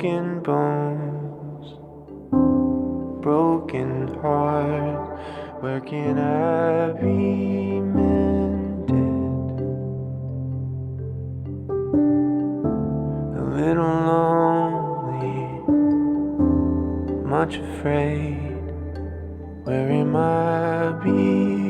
broken bones, broken heart. Where can I be mended? A little lonely, much afraid. Where am I being?